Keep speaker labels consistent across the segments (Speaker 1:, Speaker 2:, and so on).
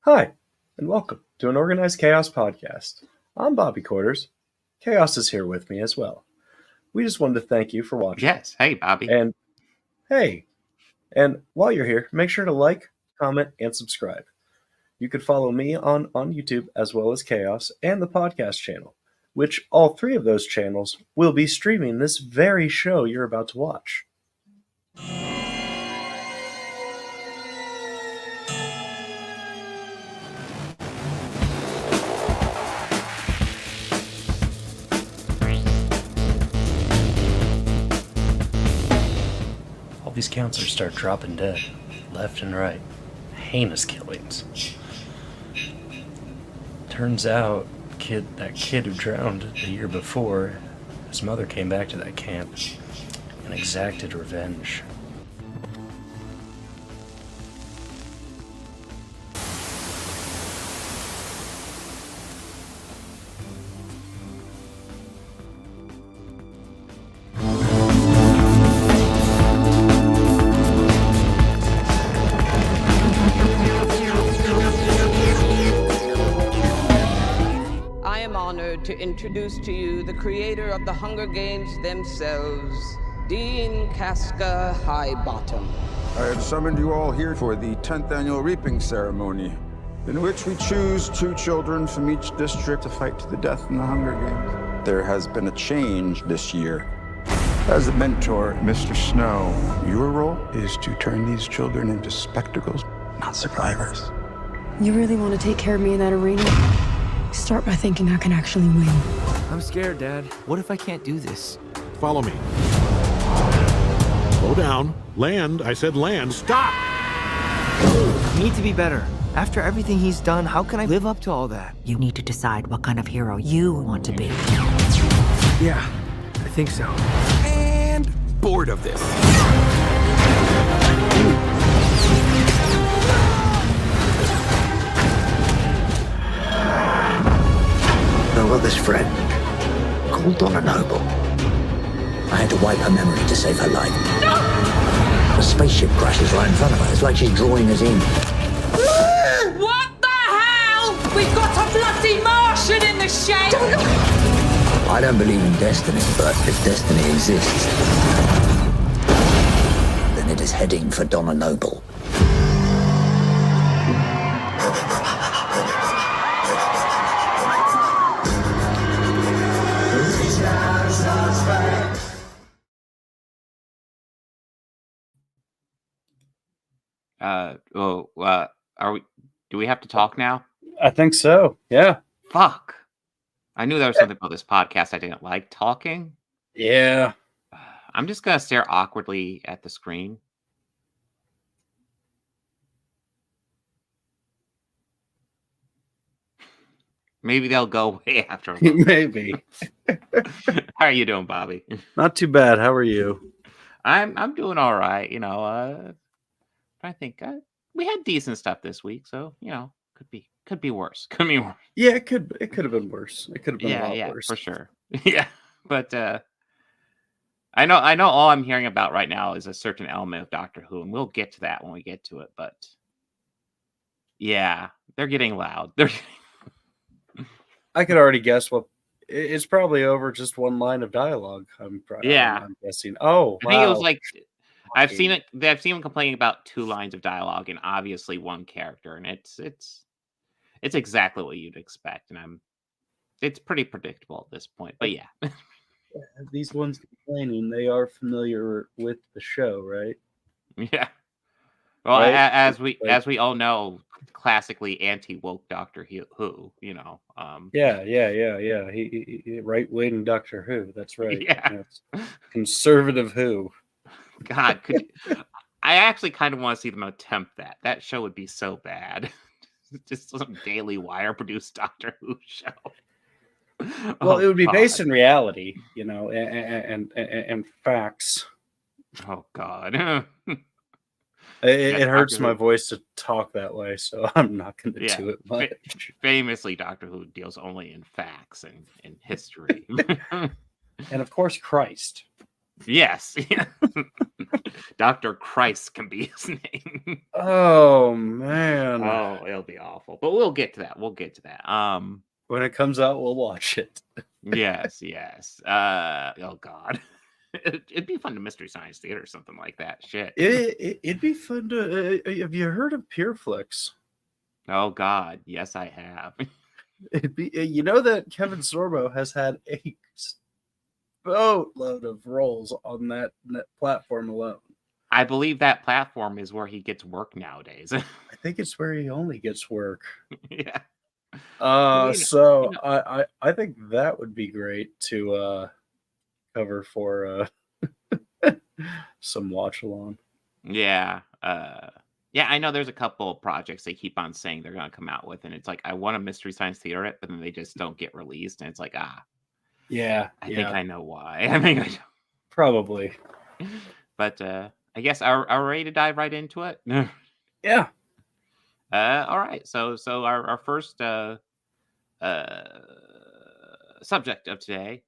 Speaker 1: Hi, and welcome to an Organized Chaos podcast. I'm Bobby Quarters. Chaos is here with me as well. We just wanted to thank you for watching.
Speaker 2: Yes. Hey, Bobby.
Speaker 1: And while you're here, make sure to like, comment, and subscribe. You can follow me on YouTube as well as Chaos and the podcast channel, which all three of those channels will be streaming this very show you're about to watch. These counselors start dropping dead, left and right. Heinous killings. Turns out, that kid who drowned the year before, his mother came back to that camp and exacted revenge.
Speaker 3: To introduce to you the creator of the Hunger Games themselves, Dean Casca Highbottom.
Speaker 4: I have summoned you all here for the 10th annual reaping ceremony, in which we choose 2 children from each district to fight to the death in the Hunger Games. There has been a change this year. As a mentor, Mr. Snow, your role is to turn these children into spectacles, not survivors.
Speaker 5: You really want to take care of me in that arena? Start by thinking I can actually win.
Speaker 6: I'm scared, Dad. What if I can't do this?
Speaker 7: Follow me. Slow down. Land. I said land. Stop!
Speaker 6: You need to be better. After everything he's done, how can I live up to all that?
Speaker 8: You need to decide what kind of hero you want to be.
Speaker 6: Yeah, I think so. And bored of this.
Speaker 9: I've got this friend called Donna Noble. I had to wipe her memory to save her life. No! A spaceship crashes right in front of her. It's like she's drawing us in.
Speaker 10: What the hell? We've got a bloody Martian in the shade!
Speaker 9: I don't believe in destiny, but if destiny exists, then it is heading for Donna Noble.
Speaker 2: Are we? Do we have to talk now?
Speaker 1: I think so. Yeah.
Speaker 2: Fuck. I knew there was something about this podcast I didn't like talking.
Speaker 1: Yeah.
Speaker 2: I'm just gonna stare awkwardly at the screen. Maybe they'll go away after.
Speaker 1: Maybe.
Speaker 2: How are you doing, Bobby?
Speaker 1: Not too bad. How are you?
Speaker 2: I'm doing all right. I think we had decent stuff this week, so could be worse. Could be worse.
Speaker 1: Yeah, it could have been worse. It could have been a lot worse
Speaker 2: for sure. Yeah, but I know all I'm hearing about right now is a certain element of Doctor Who, and we'll get to that when we get to it. But yeah, they're getting loud.
Speaker 1: I could already guess what. It's probably over just one line of dialogue. I'm guessing. Oh,
Speaker 2: I think it was like. I've seen it. I've seen them complaining about 2 lines of dialogue and obviously one character, and it's exactly what you'd expect, and it's pretty predictable at this point. But yeah,
Speaker 1: these ones complaining, they are familiar with the show, right?
Speaker 2: Yeah. Well,
Speaker 1: right?
Speaker 2: as we all know, classically anti-woke Doctor Who.
Speaker 1: Yeah. He right-wing Doctor Who. That's right.
Speaker 2: Yeah.
Speaker 1: Conservative Who.
Speaker 2: God, I actually kind of want to see them attempt that. That show would be so bad. Just some Daily Wire produced Doctor Who show.
Speaker 1: Well, it would be based in reality, and facts.
Speaker 2: Oh God.
Speaker 1: It hurts my voice to talk that way, so I'm not going to do it much.
Speaker 2: Famously, Doctor Who deals only in facts and in history.
Speaker 1: And of course, Christ.
Speaker 2: Yes. Dr. Christ can be his name.
Speaker 1: Oh man.
Speaker 2: Oh, it'll be awful. But we'll get to that.
Speaker 1: When it comes out, we'll watch it.
Speaker 2: Yes. Oh God. It'd be fun to Mystery Science Theater or something like that. Shit.
Speaker 1: It'd be fun to. Have you heard of PureFlix?
Speaker 2: Oh God. Yes, I have.
Speaker 1: It'd be. You know that Kevin Sorbo has had a boatload of roles on that platform alone.
Speaker 2: I believe that platform is where he gets work nowadays.
Speaker 1: I think it's where he only gets work.
Speaker 2: Yeah.
Speaker 1: So I think that would be great to cover for some watch along.
Speaker 2: Yeah. Yeah, I know there's a couple projects they keep on saying they're going to come out with, and it's like, I want a Mystery Science Theater it, but then they just don't get released, and it's like,
Speaker 1: Yeah.
Speaker 2: I think I know why. I think I know.
Speaker 1: Probably.
Speaker 2: But I guess are we ready to dive right into it?
Speaker 1: Yeah.
Speaker 2: All right. So our first subject of today,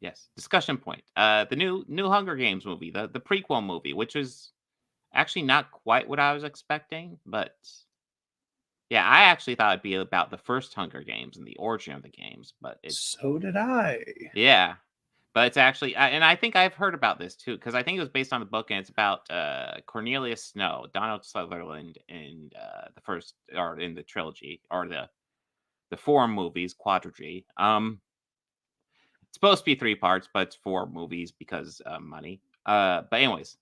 Speaker 2: yes, discussion point. The new Hunger Games movie, the prequel movie, which is actually not quite what I was expecting, but yeah, I actually thought it'd be about the first Hunger Games and the origin of the games, but
Speaker 1: So did I.
Speaker 2: yeah. But it's actually, and I think I've heard about this too, because I think it was based on the book, and it's about Cornelius Snow, Donald Sutherland, in the first, or in the trilogy, or the 4 movies, quadrilogy. It's supposed to be 3 parts, but it's 4 movies because money. But anyways,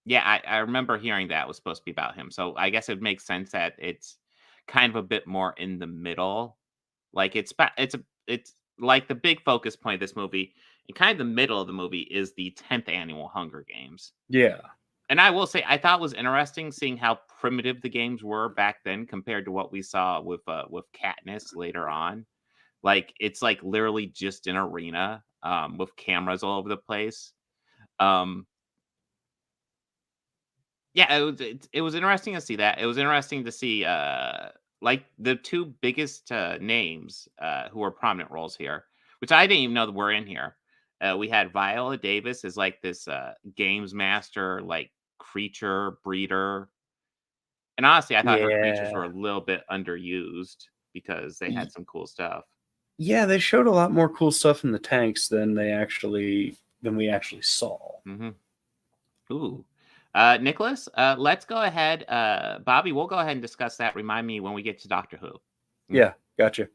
Speaker 2: yeah, I remember hearing that was supposed to be about him, so I guess it makes sense that it's kind of a bit more in the middle. Like it's like the big focus point of this movie, and kind of the middle of the movie, is the 10th annual Hunger Games.
Speaker 1: Yeah.
Speaker 2: And I will say, I thought it was interesting seeing how primitive the games were back then compared to what we saw with Katniss later on. Like, it's like literally just an arena with cameras all over the place. Yeah, it was interesting to see that. It was interesting to see like the 2 biggest names who were prominent roles here, which I didn't even know that were in here. We had Viola Davis as like this games master, like creature breeder. And honestly, I thought her creatures were a little bit underused because they had some cool stuff.
Speaker 1: Yeah, they showed a lot more cool stuff in the tanks than we actually saw.
Speaker 2: Mm-hmm. Ooh. Nicholas, let's go ahead. Bobby, we'll go ahead and discuss that. Remind me when we get to Doctor Who.
Speaker 1: Yeah, gotcha.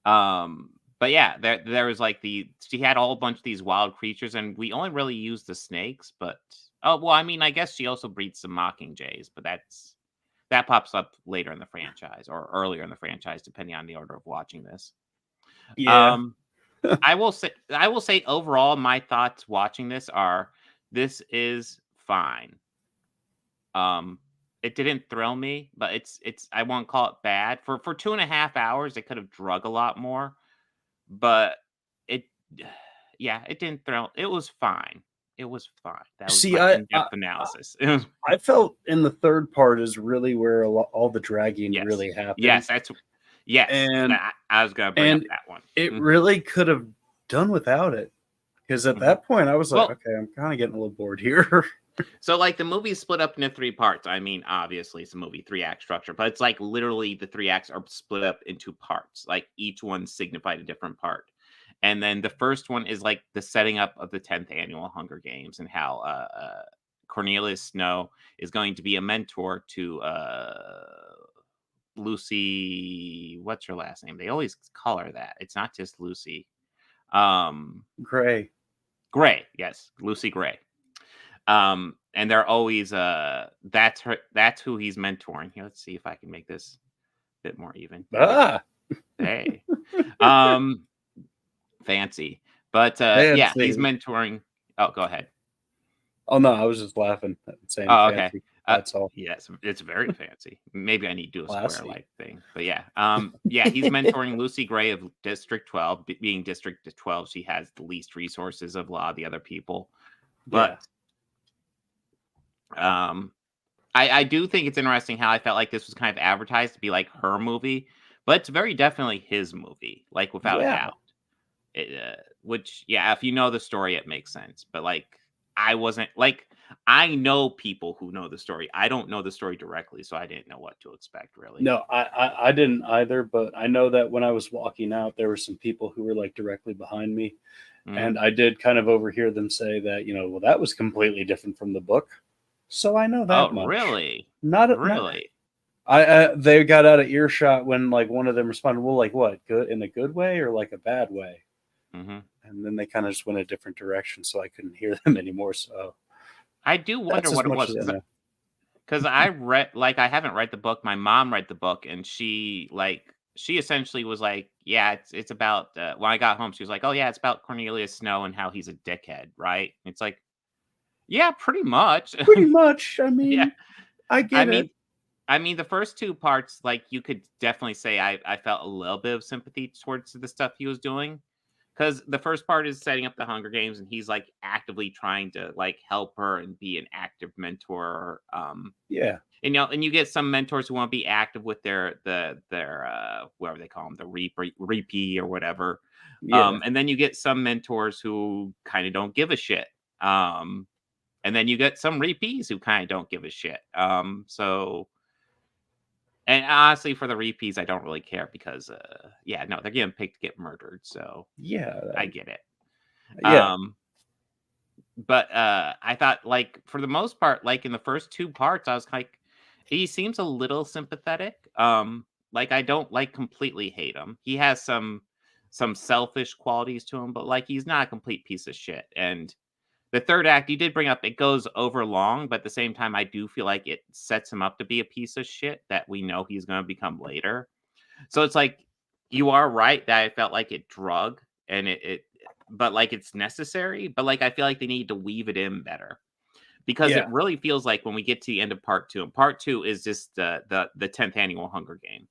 Speaker 2: But yeah, there was like she had a whole bunch of these wild creatures, and we only really used the snakes, but I mean, I guess she also breeds some mockingjays, but that pops up later in the franchise or earlier in the franchise, depending on the order of watching this.
Speaker 1: Yeah.
Speaker 2: I will say overall, my thoughts watching this is fine. It didn't thrill me, but it's I won't call it bad. For 2.5 hours, it could have drug a lot more, but it didn't thrill. It was fine. It was fine. That was my in-depth analysis.
Speaker 1: I felt in the third part is really where all the dragging really happened.
Speaker 2: Yes, and I was gonna bring up that one.
Speaker 1: It really could have done without it, because at that point I was like, okay, I'm kind of getting a little bored here.
Speaker 2: So, like, the movie's split up into 3 parts. I mean, obviously, it's a movie 3-act structure, but it's like literally the 3 acts are split up into parts. Like, each one signified a different part. And then the first one is like the setting up of the 10th annual Hunger Games, and how Cornelius Snow is going to be a mentor to Lucy. What's her last name? They always call her that. It's not just Lucy.
Speaker 1: Gray.
Speaker 2: Yes, Lucy Gray. And they're always that's who he's mentoring. Here, let's see if I can make this a bit more even. Hey. Fancy. But yeah, he's mentoring. Oh, go ahead.
Speaker 1: Oh no, I was just laughing at saying
Speaker 2: okay.
Speaker 1: Fancy. That's all.
Speaker 2: Yes, it's very fancy. Maybe I need to do a square-like thing. But yeah. Yeah, he's mentoring Lucy Gray of District 12. Being District 12, she has the least resources of a lot of the other people. But I do think it's interesting how I felt like this was kind of advertised to be like her movie, but it's very definitely his movie, like without a doubt. Which, yeah, if you know the story, it makes sense. But like, I wasn't like, I know people who know the story. I don't know the story directly, so I didn't know what to expect really.
Speaker 11: No, I didn't either, but I know that when I was walking out, there were some people who were like directly behind me. And I did kind of overhear them say that, well, that was completely different from the book. So I know that much.
Speaker 2: Really?
Speaker 11: Not
Speaker 2: really.
Speaker 11: They got out of earshot when like one of them responded, well, like what, good in a good way or like a bad way? And then they kind of just went a different direction, so I couldn't hear them anymore. So
Speaker 2: I do wonder what it was, because I read, like, I haven't read the book. My mom read the book, and she essentially was like, yeah, it's about, when I got home, she was like, oh yeah, it's about Cornelius Snow and how he's a dickhead, right? It's like, yeah, pretty much.
Speaker 11: Pretty much. I mean,
Speaker 2: yeah.
Speaker 11: I get it.
Speaker 2: I mean, the first two parts, like, you could definitely say I felt a little bit of sympathy towards the stuff he was doing. Because the first part is setting up the Hunger Games, and he's like actively trying to like help her and be an active mentor.
Speaker 11: Yeah.
Speaker 2: And you get some mentors who want to be active with their whatever they call them, the reapee or whatever.
Speaker 11: Yeah.
Speaker 2: And then you get some mentors who kind of don't give a shit. And then you get some reapees who kind of don't give a shit. And honestly, for the repeats, I don't really care because, they're getting picked to get murdered. So
Speaker 11: yeah,
Speaker 2: I get it.
Speaker 11: Yeah.
Speaker 2: But I thought, like, for the most part, like in the first two parts, I was like, he seems a little sympathetic. Like, I don't like completely hate him. He has some selfish qualities to him, but like, he's not a complete piece of shit. And the third act, you did bring up, it goes over long, but at the same time, I do feel like it sets him up to be a piece of shit that we know he's going to become later. So it's like, you are right that I felt like it drug, and but like it's necessary, but like I feel like they need to weave it in better, because it really feels like when we get to the end of part 2, and part 2 is just the 10th annual Hunger Game.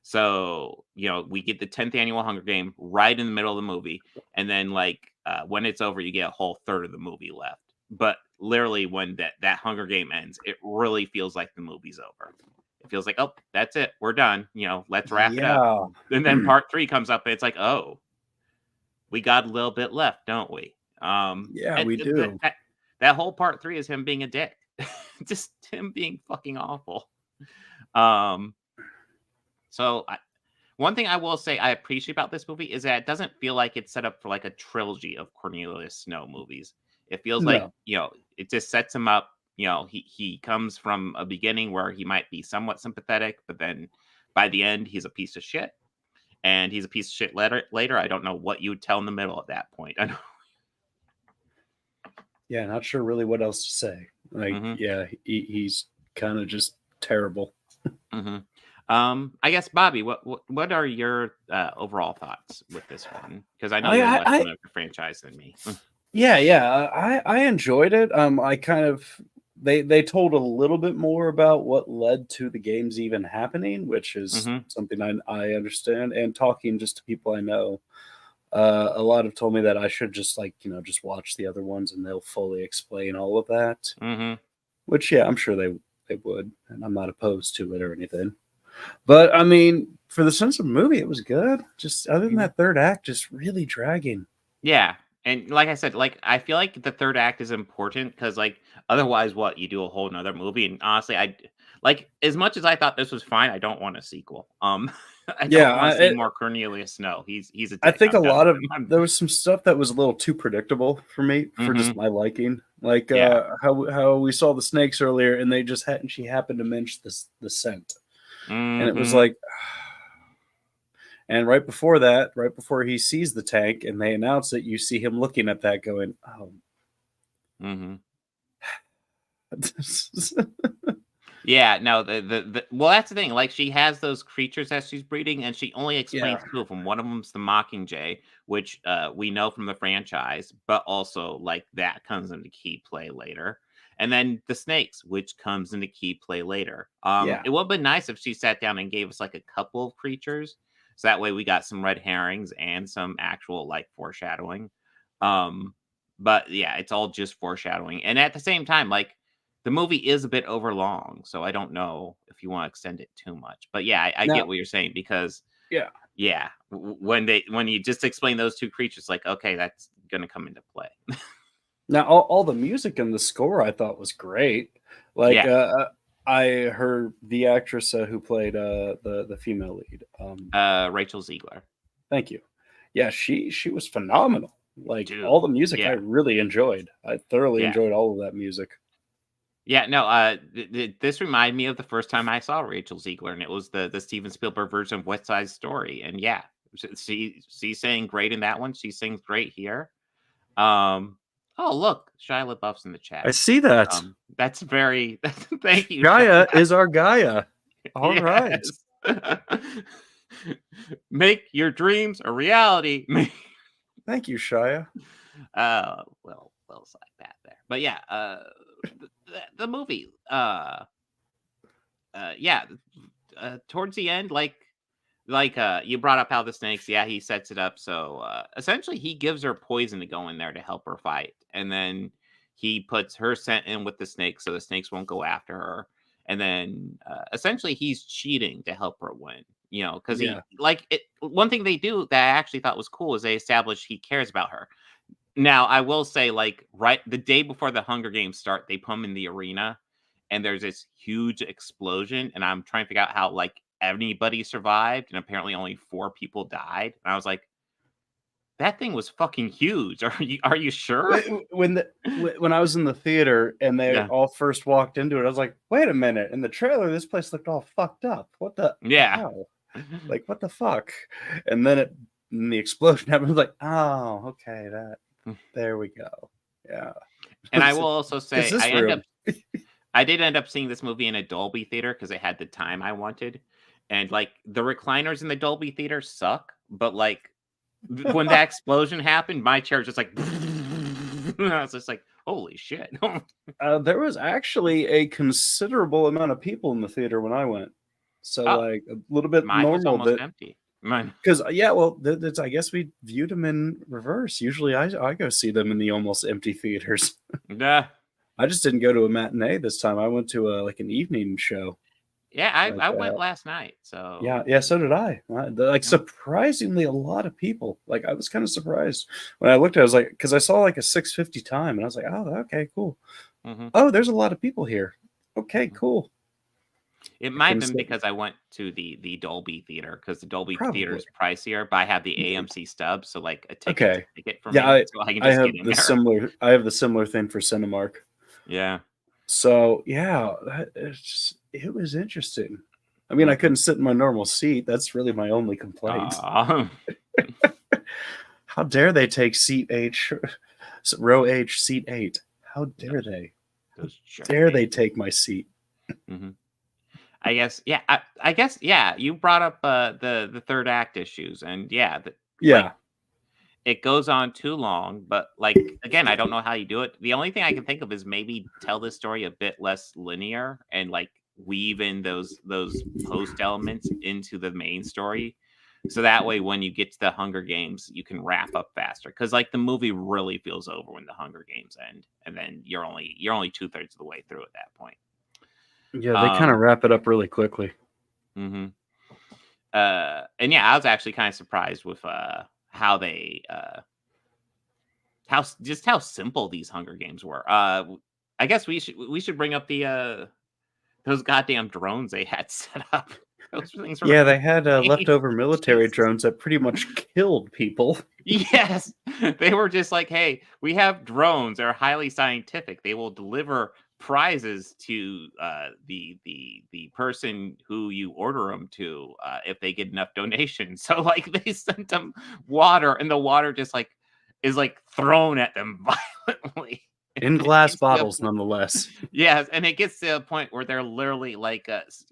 Speaker 2: So, we get the 10th annual Hunger Game right in the middle of the movie. And then like, when it's over, you get a whole third of the movie left. But literally when that Hunger Game ends, it really feels like the movie's over. It feels like, oh, that's it. We're done. Let's wrap it up. And then part 3 comes up, and it's like, oh, we got a little bit left, don't we?
Speaker 11: We do.
Speaker 2: That whole part 3 is him being a dick. Just him being fucking awful. So one thing I will say I appreciate about this movie is that it doesn't feel like it's set up for like a trilogy of Cornelius Snow movies. It feels like, it just sets him up. He comes from a beginning where he might be somewhat sympathetic, but then by the end, he's a piece of shit. And he's a piece of shit later. I don't know what you would tell in the middle at that point. I know.
Speaker 11: Yeah, not sure really what else to say. Like, he's kind of just terrible.
Speaker 2: I guess, Bobby, what are your overall thoughts with this one? Because I know you're less familiar with the franchise than me.
Speaker 11: I enjoyed it. I kind of they told a little bit more about what led to the games even happening, which is something I understand. And talking just to people I know, a lot have told me that I should just just watch the other ones, and they'll fully explain all of that. Which I'm sure they would, and I'm not opposed to it or anything. But I mean, for the sense of the movie, it was good. Just other than that third act, just really dragging.
Speaker 2: Yeah. And like I said, like, I feel like the third act is important because, like, otherwise, you do a whole nother movie. And honestly, as much as I thought this was fine, I don't want a sequel. I don't want to see more Cornelius Snow. He's a dick.
Speaker 11: I think there was some stuff that was a little too predictable for me, for just my liking. Like how we saw the snakes earlier, and she happened to mention the scent. And it was like, and right before he sees the tank and they announce it, you see him looking at that going, oh.
Speaker 2: Yeah, no, well, that's the thing. Like, she has those creatures that she's breeding, and she only explains 2 of them. One of them's the Mockingjay, which we know from the franchise, but also like that comes into key play later. And then the snakes, which comes into key play later. It would have been nice if she sat down and gave us like a couple of creatures. So that way we got some red herrings and some actual like foreshadowing. But yeah, it's all just foreshadowing. And at the same time, like, the movie is a bit overlong. So I don't know if you want to extend it too much. But yeah, I get what you're saying, because when you just explain those 2 creatures, like, okay, that's going to come into play.
Speaker 11: Now, all the music and the score I thought was great. Like, I heard the actress who played the female lead.
Speaker 2: Rachel Zegler.
Speaker 11: Thank you. Yeah, she was phenomenal. Like
Speaker 2: Dude,
Speaker 11: all the music,
Speaker 2: yeah.
Speaker 11: I really enjoyed. I thoroughly
Speaker 2: Yeah.
Speaker 11: enjoyed all of that music.
Speaker 2: Yeah, no, this reminded me of the first time I saw Rachel Zegler, and it was the Steven Spielberg version of West Side Story. And yeah, she's saying great in that one. She sings great here. Oh, look, Shia LaBeouf's in the chat.
Speaker 1: I see that.
Speaker 2: That's very. Thank you.
Speaker 1: Gaia is our Gaia. All right.
Speaker 2: Make your dreams a reality.
Speaker 1: Thank you, Shia.
Speaker 2: Well, side pat there, but yeah, the movie, towards the end, like you brought up how the snakes, he sets it up so essentially he gives her poison to go in there to help her fight, and then he puts her scent in with the snakes so the snakes won't go after her, and then essentially he's cheating to help her win, because one thing they do that I actually thought was cool is they establish he cares about her. Now, I will say, like, right the day before the Hunger Games start, they put him in the arena, and there's this huge explosion, and I'm trying to figure out how, like, anybody survived, and apparently only 4 people died. And I was like, that thing was fucking huge. Are you sure?
Speaker 11: When I was in the theater and they all first walked into it, I was like, wait a minute. In the trailer, this place looked all fucked up. What the hell? Like, what the fuck? And then the explosion happened. I was like, oh, okay, there we go. Yeah.
Speaker 2: And I will also say I did end up seeing this movie in a Dolby theater because it had the time I wanted. And like the recliners in the Dolby theater suck, but like when that explosion happened, my chair was just like I was just like, holy shit.
Speaker 11: There was actually a considerable amount of people in the theater when I went. So like a little bit
Speaker 2: mine
Speaker 11: normal.
Speaker 2: Was almost empty.
Speaker 11: Because I guess we viewed them in reverse. Usually I go see them in the almost empty theaters.
Speaker 2: Yeah.
Speaker 11: I just didn't go to a matinee this time. I went to like an evening show.
Speaker 2: Yeah, I went last night. So
Speaker 11: yeah, so did I. Surprisingly, a lot of people. Like I was kind of surprised when I looked at it. I was like, because I saw like a 6:50 time, and I was like, oh, okay, cool.
Speaker 2: Mm-hmm.
Speaker 11: Oh, there's a lot of people here. Okay, cool.
Speaker 2: It might have been because I went to the Dolby theater because the Dolby theater is pricier, but I have the AMC stub, so like a ticket for me. So I can just get in there.
Speaker 11: I have the similar thing for Cinemark.
Speaker 2: Yeah.
Speaker 11: So yeah, it was interesting. I mean, I couldn't sit in my normal seat. That's really my only complaint. How dare they take row H, seat 8? How dare they? Dare they take my seat?
Speaker 2: Mm-hmm. I guess, yeah. You brought up the third act issues, and like, it goes on too long. But like again, I don't know how you do it. The only thing I can think of is maybe tell this story a bit less linear and like weave in those post elements into the main story, so that way when you get to the Hunger Games, you can wrap up faster. Because like the movie really feels over when the Hunger Games end, and then you're only 2/3 of the way through at that point.
Speaker 11: Yeah, they kind of wrap it up really quickly.
Speaker 2: Mm-hmm. And yeah, I was actually kind of surprised with how they how simple these Hunger Games were. I guess we should bring up those goddamn drones they had set up. Those things were
Speaker 11: they had leftover military drones that pretty much killed people.
Speaker 2: Yes, they were just like, hey, we have drones. They're highly scientific. They will deliver prizes to the person who you order them to if they get enough donations. So like they sent them water, and the water just like is like thrown at them violently
Speaker 11: in glass bottles, nonetheless.
Speaker 2: Yes, and it gets to a point where they're literally like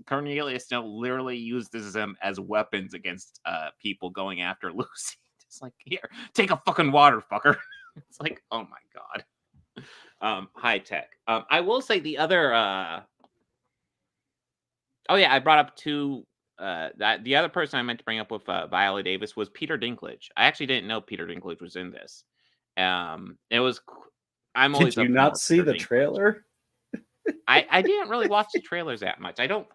Speaker 2: Cornelius Snow literally uses them as weapons against people going after Lucy. Just like, here, take a fucking water, fucker. It's like, oh my god. High tech. I will say the other. I brought up that the other person I meant to bring up with Viola Davis was Peter Dinklage. I actually didn't know Peter Dinklage was in this. It was. I'm always.
Speaker 11: Did you not see the trailer?
Speaker 2: I didn't really watch the trailers that much. I don't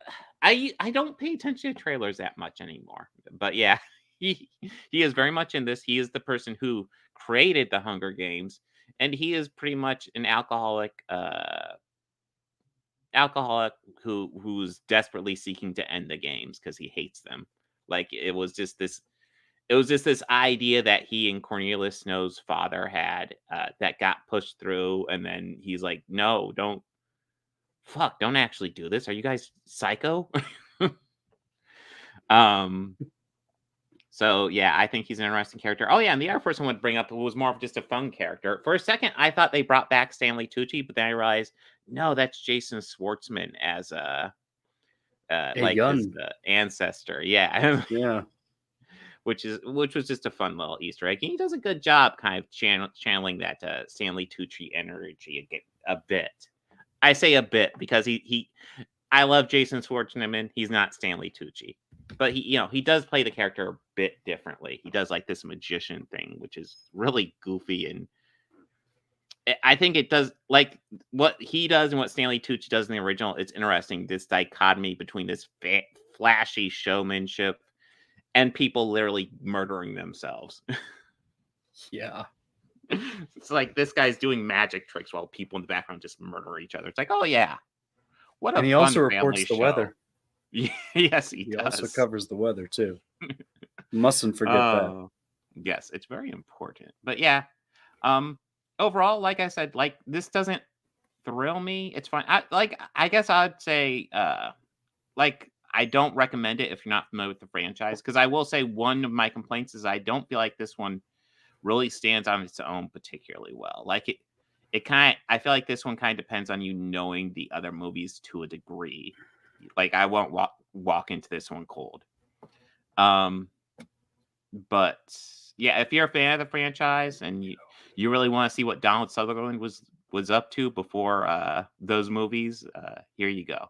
Speaker 2: pay attention to trailers that much anymore. But yeah, he is very much in this. He is the person who created the Hunger Games. and he is pretty much an alcoholic who's desperately seeking to end the games because he hates them. Like it was just this idea that he and Cornelius Snow's father had that got pushed through, and then he's like, no, don't actually do this. Are you guys psycho? So yeah, I think he's an interesting character. Oh yeah, and the other person I would bring up was more of just a fun character. For a second, I thought they brought back Stanley Tucci, but then I realized no, that's Jason Schwartzman as like
Speaker 11: young.
Speaker 2: his ancestor. Yeah,
Speaker 11: Yeah.
Speaker 2: which was just a fun little Easter egg. And he does a good job, kind of channeling that Stanley Tucci energy a bit. I say a bit because I love Jason Schwartzman. He's not Stanley Tucci. But he does play the character a bit differently. He does like this magician thing, which is really goofy, and I think it does like what he does and what Stanley Tucci does in the original. It's interesting, this dichotomy between this flashy showmanship and people literally murdering themselves.
Speaker 11: Yeah.
Speaker 2: It's like this guy's doing magic tricks while people in the background just murder each other. It's like, oh yeah, what a
Speaker 11: And he
Speaker 2: fun
Speaker 11: also reports
Speaker 2: family
Speaker 11: the
Speaker 2: show.
Speaker 11: weather.
Speaker 2: Yes, he does.
Speaker 11: Also covers the weather too. Mustn't forget that.
Speaker 2: Yes, it's very important. But yeah, overall, like I said, like this doesn't thrill me. It's fine. I guess I'd say like I don't recommend it if you're not familiar with the franchise, because I will say one of my complaints is I don't feel like this one really stands on its own particularly well. Like I feel like this one kind of depends on you knowing the other movies to a degree. Like I won't walk into this one cold. But yeah, if you're a fan of the franchise and you really want to see what Donald Sutherland was up to before those movies, here you go.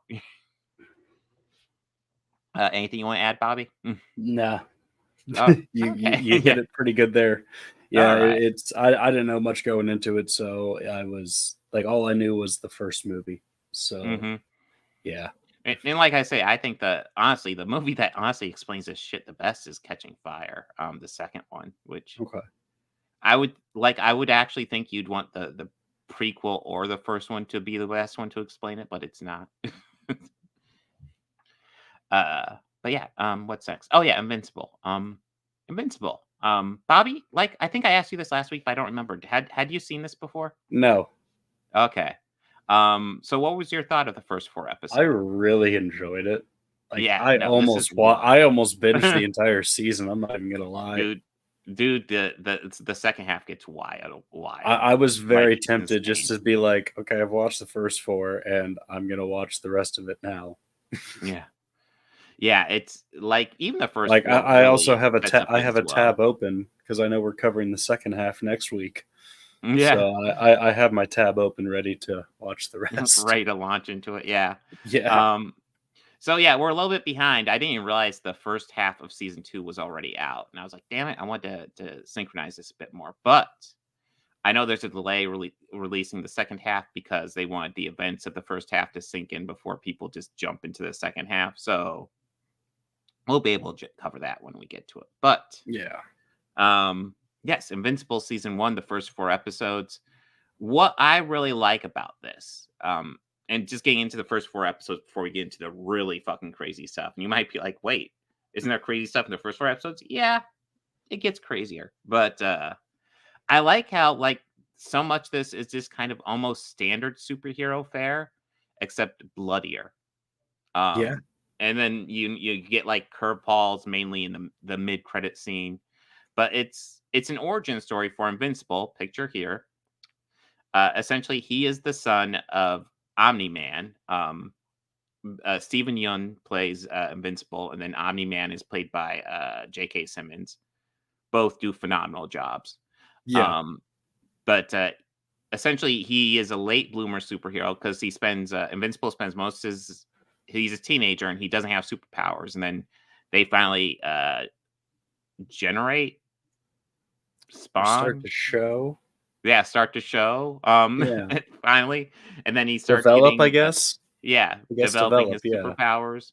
Speaker 2: Anything you want to add, Bobby?
Speaker 11: Nah.
Speaker 2: Oh,
Speaker 11: you
Speaker 2: okay.
Speaker 11: hit it pretty good there. Yeah,
Speaker 2: All right.
Speaker 11: I didn't know much going into it, so I was like, all I knew was the first movie. So yeah.
Speaker 2: And like I say, I think that honestly, the movie that honestly explains this shit the best is Catching Fire, the second one, which
Speaker 11: Okay.
Speaker 2: I would actually think you'd want the prequel or the first one to be the best one to explain it, but it's not. But yeah, what's next? Oh yeah, Invincible. Invincible. Bobby, like I think I asked you this last week, but I don't remember. Had you seen this before?
Speaker 11: No.
Speaker 2: Okay. So what was your thought of the first 4 episodes?
Speaker 11: I really enjoyed it. Like,
Speaker 2: Yeah,
Speaker 11: I
Speaker 2: no, this is
Speaker 11: almost binged the entire season. I'm not even gonna lie.
Speaker 2: Dude, the second half gets wild.
Speaker 11: I was very
Speaker 2: Like,
Speaker 11: tempted just to be like, okay, I've watched the first 4 and I'm gonna watch the rest of it now.
Speaker 2: Yeah, it's like even the first.
Speaker 11: Like
Speaker 2: 4
Speaker 11: I
Speaker 2: really
Speaker 11: also have a
Speaker 2: sets up
Speaker 11: I have a
Speaker 2: things
Speaker 11: tab
Speaker 2: well.
Speaker 11: open because I know we're covering the second half next week.
Speaker 2: Yeah.
Speaker 11: So I have my tab open ready to watch the rest.
Speaker 2: Ready to launch into it. Yeah.
Speaker 11: Yeah.
Speaker 2: So yeah, we're a little bit behind. I didn't even realize the first half of season 2 was already out, and I was like, "Damn it! I want to synchronize this a bit more." But I know there's a delay releasing the second half because they wanted the events of the first half to sink in before people just jump into the second half. So we'll be able to cover that when we get to it. But
Speaker 11: yeah.
Speaker 2: Yes, Invincible season 1, the first 4 episodes. What I really like about this, and just getting into the first 4 episodes before we get into the really fucking crazy stuff. And you might be like, wait, isn't there crazy stuff in the first 4 episodes? Yeah, it gets crazier. But I like how like so much of this is just kind of almost standard superhero fare, except bloodier.
Speaker 11: Yeah.
Speaker 2: And then you get like curveballs mainly in the mid-credit scene. But it's an origin story for Invincible. Picture here. Essentially, he is the son of Omni-Man. Stephen Yeun plays Invincible, and then Omni-Man is played by J.K. Simmons. Both do phenomenal jobs.
Speaker 11: Yeah.
Speaker 2: But essentially, he is a late bloomer superhero because he spends Invincible spends most of his. He's a teenager and he doesn't have superpowers, and then they finally
Speaker 11: Start to show.
Speaker 2: Yeah, start to show.
Speaker 11: Yeah.
Speaker 2: Finally, and then he starts
Speaker 11: develop,
Speaker 2: getting,
Speaker 11: I guess.
Speaker 2: Developing his
Speaker 11: yeah.
Speaker 2: superpowers,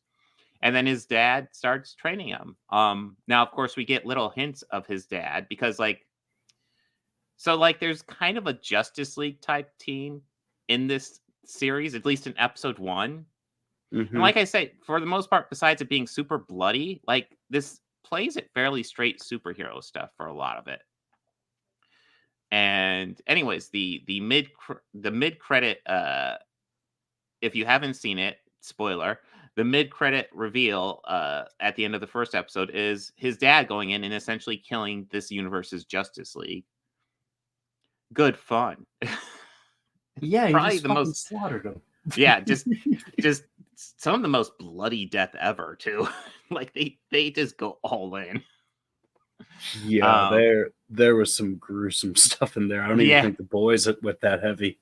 Speaker 2: and then his dad starts training him. Now, of course, we get little hints of his dad because, like, So, like, there's kind of a Justice League type team in this series, at least in episode 1. And
Speaker 11: Mhm.
Speaker 2: like I say, for the most part, besides it being super bloody, like, this plays it fairly straight superhero stuff for a lot of it. And anyways, the mid credit, if you haven't seen it, spoiler, the mid credit reveal at the end of the first episode is his dad going in and essentially killing this universe's Justice League. Good fun.
Speaker 1: Yeah, he
Speaker 2: Probably
Speaker 1: just
Speaker 2: the
Speaker 1: fucking
Speaker 2: most
Speaker 1: slaughtered him.
Speaker 2: yeah, just some of the most bloody death ever too. Like they just go all in.
Speaker 11: Yeah,
Speaker 2: Um,
Speaker 11: there was some gruesome stuff in there. I don't even
Speaker 2: yeah,
Speaker 11: think the boys went that heavy.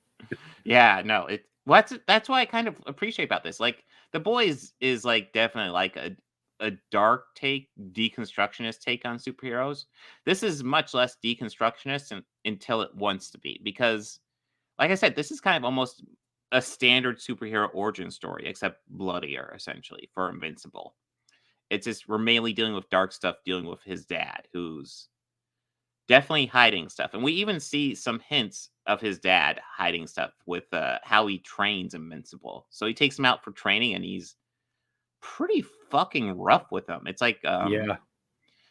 Speaker 2: yeah, no, that's why I kind of appreciate about this. Like The Boys is like definitely like a dark take, deconstructionist take on superheroes. This is much less deconstructionist until it wants to be, because like I said, this is kind of almost a standard superhero origin story, except bloodier, essentially, for Invincible. It's just we're mainly dealing with dark stuff, dealing with his dad, who's definitely hiding stuff. And we even see some hints of his dad hiding stuff with how he trains Invincible. So he takes him out for training, and he's pretty fucking rough with him.
Speaker 11: Yeah.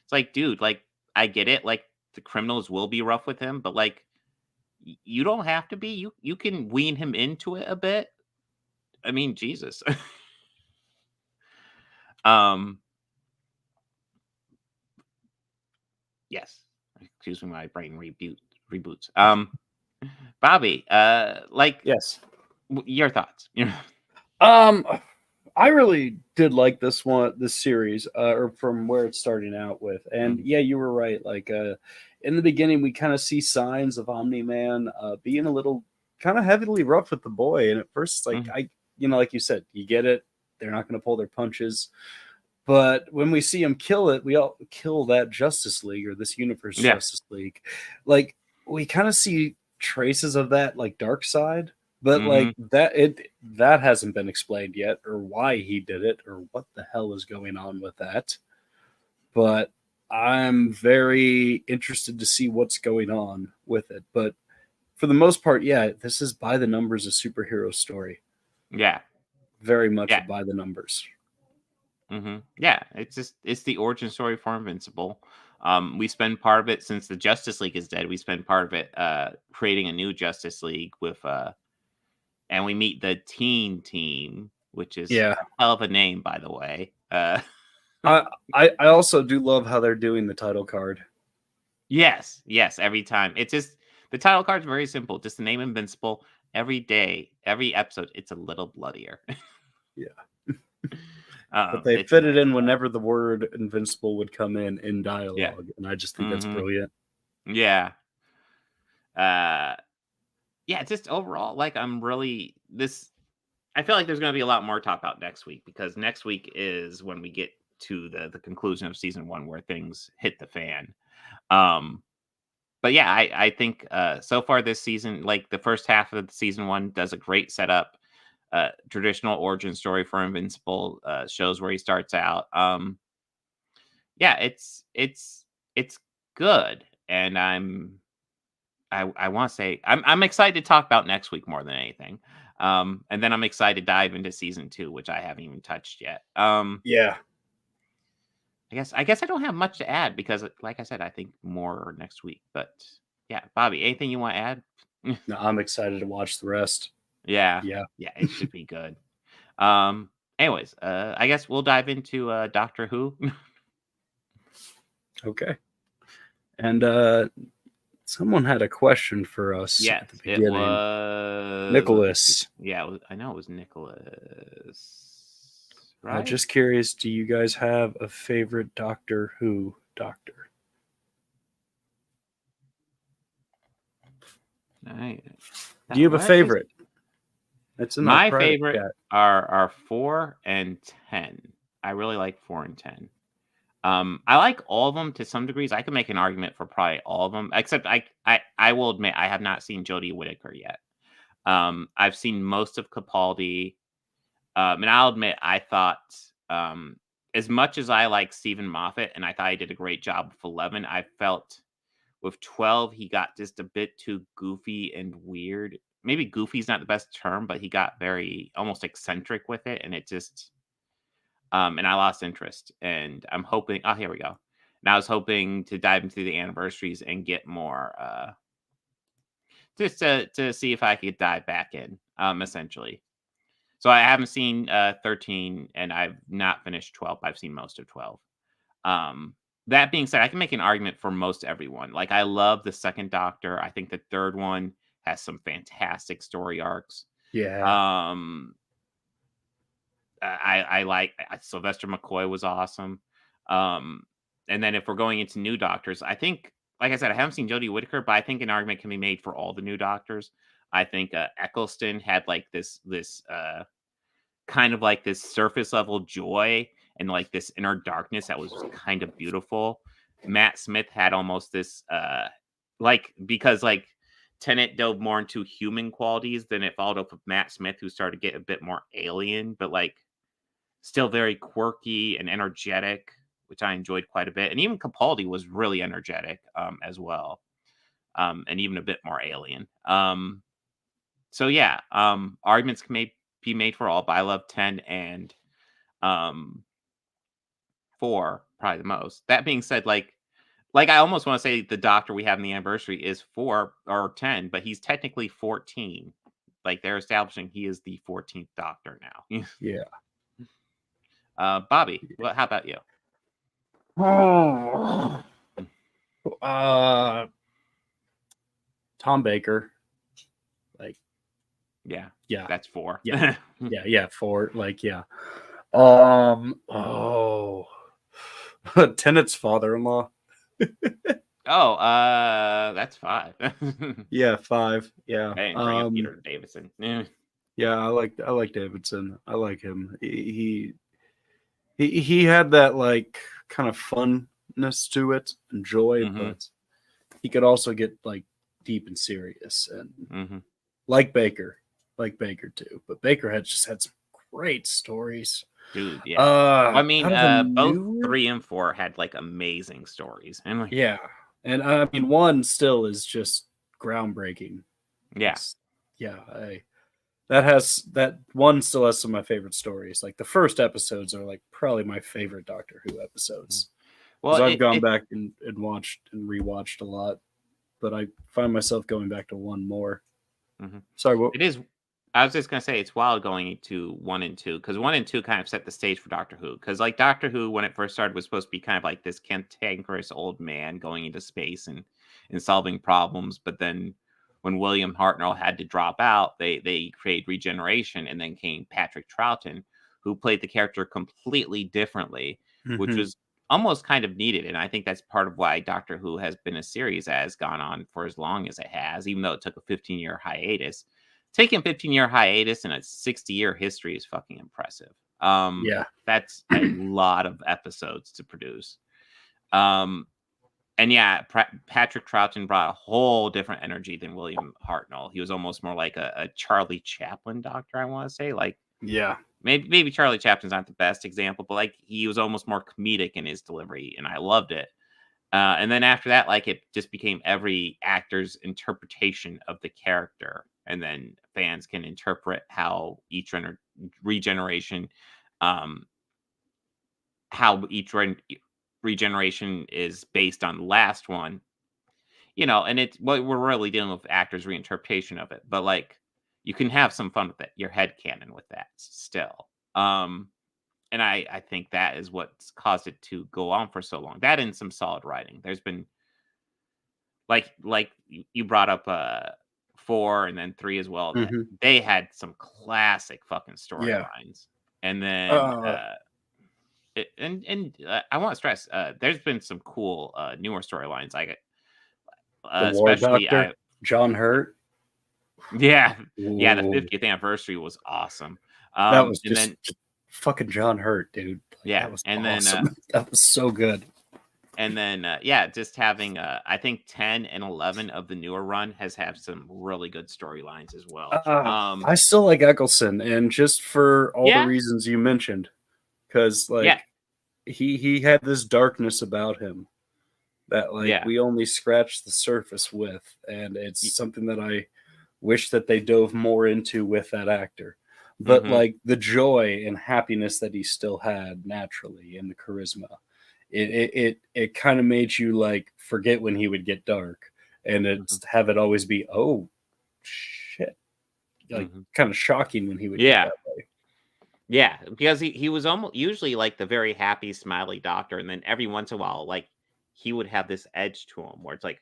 Speaker 2: It's like, dude, like, I get it. Like, the criminals will be rough with him, but like, you don't have to be. You can wean him into it a bit. I mean, Jesus. um. Yes. Excuse me, my brain reboots. Bobby. Like,
Speaker 11: Yes.
Speaker 2: Your thoughts.
Speaker 11: I really did like this series, or from where it's starting out with. And yeah, you were right. Like, in the beginning, we kind of see signs of Omni-Man being a little kind of heavily rough with the boy. And at first, it's like, like you said, you get it. They're not going to pull their punches. But when we see him kill it, we all kill that Justice League, or this universe Justice League. Like, we kind of see traces of that, like, dark side. But like that hasn't been explained yet, or why he did it, or what the hell is going on with that. But I'm very interested to see what's going on with it. But for the most part, yeah, this is by the numbers a superhero story.
Speaker 2: Yeah.
Speaker 11: Very much by the numbers.
Speaker 2: Yeah, it's the origin story for Invincible. We spend part of it, since the Justice League is dead, we spend part of it creating a new Justice League with and we meet the Teen Team, which is a hell of a name, by the way.
Speaker 11: I also do love how they're doing the title card.
Speaker 2: Yes, every time. It's just the title card's very simple. Just the name Invincible. Every day, every episode, it's a little bloodier.
Speaker 11: Yeah. But they fit it in whenever the word Invincible would come in dialogue. And I just think that's brilliant.
Speaker 2: Yeah. Yeah, just overall, like, I feel like there's going to be a lot more to talk about next week, because next week is when we get to the conclusion of season 1, where things hit the fan. But yeah, I think so far this season, like, the first half of season 1 does a great setup. Traditional origin story for Invincible, shows where he starts out. Yeah, it's good, and I want to say I'm excited to talk about next week more than anything. And then I'm excited to dive into season 2, which I haven't even touched yet.
Speaker 11: Yeah.
Speaker 2: I guess I don't have much to add, because, like I said, I think more next week. But yeah, Bobby, anything you want to add?
Speaker 11: No, I'm excited to watch the rest.
Speaker 2: Yeah, it should be good. Anyways, I guess we'll dive into Doctor Who.
Speaker 11: Okay. And someone had a question for us at the beginning.
Speaker 2: It was
Speaker 11: Nicholas.
Speaker 2: Yeah, I know it was Nicholas. Right?
Speaker 11: I'm just curious, do you guys have a favorite Doctor Who doctor?
Speaker 2: Do
Speaker 11: you have a favorite? It's
Speaker 2: my favorite are 4 and 10. I really like 4 and 10. I like all of them to some degrees. I can make an argument for probably all of them, except I will admit I have not seen Jodie Whittaker yet. I've seen most of Capaldi, and I'll admit I thought, as much as I like Stephen Moffat and I thought he did a great job with 11, I felt With 12, he got just a bit too goofy and weird. Maybe goofy is not the best term, but he got very almost eccentric with it, and it just and I lost interest. And I'm hoping. Oh, here we go. And I was hoping to dive into the anniversaries and get more, just to see if I could dive back in, essentially. So I haven't seen 13, and I've not finished 12. I've seen most of 12. That being said, I can make an argument for most everyone. Like, I love the second Doctor. I think the third one has some fantastic story arcs.
Speaker 11: Yeah.
Speaker 2: I like Sylvester McCoy was awesome. And then if we're going into new Doctors, I think, like I said, I haven't seen Jodie Whittaker, but I think an argument can be made for all the new Doctors. I think Eccleston had like this kind of like this surface level joy and like this inner darkness that was kind of beautiful. Matt Smith had almost this because like Tennant dove more into human qualities, then it followed up with Matt Smith, who started to get a bit more alien, but like still very quirky and energetic, which I enjoyed quite a bit. And even Capaldi was really energetic as well, and even a bit more alien. So yeah, arguments can be made for all, but I love 10 and 4 probably the most. That being said, like I almost want to say the Doctor we have in the anniversary is 4 or 10, but he's technically 14. Like, they're establishing he is the 14th Doctor now.
Speaker 11: Yeah.
Speaker 2: Bobby, how about you?
Speaker 11: Tom Baker. Like,
Speaker 2: yeah,
Speaker 11: yeah,
Speaker 2: that's 4.
Speaker 11: Yeah, yeah, 4. Like, yeah. Tennant's father-in-law.
Speaker 2: Oh, that's 5.
Speaker 11: Yeah, 5. Yeah.
Speaker 2: Hey, bring up Peter Davison.
Speaker 11: Yeah, I like Davidson. I like him. He had that like kind of funness to it and joy, but he could also get like deep and serious and like Baker too. But Baker just had some great stories.
Speaker 2: Dude, yeah. I mean, both 3 and 4 had like amazing stories. And like,
Speaker 11: yeah. And I mean, 1 still is just groundbreaking.
Speaker 2: Yeah.
Speaker 11: That 1 still has some of my favorite stories. Like, the first episodes are like probably my favorite Doctor Who episodes. Well, I've gone back and watched and rewatched a lot, but I find myself going back to 1 more. Sorry, what?
Speaker 2: It is. I was just gonna say it's wild going into 1 and 2, because 1 and 2 kind of set the stage for Doctor Who. Because like Doctor Who, when it first started, was supposed to be kind of like this cantankerous old man going into space and solving problems. But then when William Hartnell had to drop out, they created Regeneration, and then came Patrick Troughton, who played the character completely differently, which was almost kind of needed. And I think that's part of why Doctor Who has been a series that has gone on for as long as it has, even though it took a 15-year hiatus. Taking a 15-year hiatus in a 60-year history is fucking impressive.
Speaker 11: Yeah.
Speaker 2: That's a lot of episodes to produce. And yeah, Patrick Troughton brought a whole different energy than William Hartnell. He was almost more like a Charlie Chaplin Doctor, I want to say. Like,
Speaker 11: yeah.
Speaker 2: Maybe Charlie Chaplin's not the best example, but like he was almost more comedic in his delivery, and I loved it. And then after that, like, it just became every actor's interpretation of the character. And then fans can interpret how each regeneration, regeneration is based on the last one, and it's what we're really dealing with actors' reinterpretation of it. But like, you can have some fun with it, your headcanon with that still. And I think that is what's caused it to go on for so long. That and some solid writing. There's been like you brought up 4 and then 3 as well. They had some classic fucking storylines. And then I want to stress there's been some cool newer storylines. I get especially
Speaker 11: John Hurt.
Speaker 2: Yeah. Ooh. Yeah, the 50th anniversary was awesome.
Speaker 11: That was just fucking John Hurt, dude.
Speaker 2: Yeah,
Speaker 11: that was
Speaker 2: and
Speaker 11: awesome.
Speaker 2: Then
Speaker 11: that was so good.
Speaker 2: And then just having I think 10 and 11 of the newer run has had some really good storylines as well.
Speaker 11: I still like Eccleston, and just for all the reasons you mentioned, because like he had this darkness about him, that we only scratched the surface with, and it's something that I wish that they dove more into with that actor. But the joy and happiness that he still had naturally, and the charisma, it kind of made you forget when he would get dark, and have it always be, oh shit, kind of shocking when he would get that way.
Speaker 2: Yeah, because he was almost usually the very happy, smiley doctor, and then every once in a while, he would have this edge to him where it's like,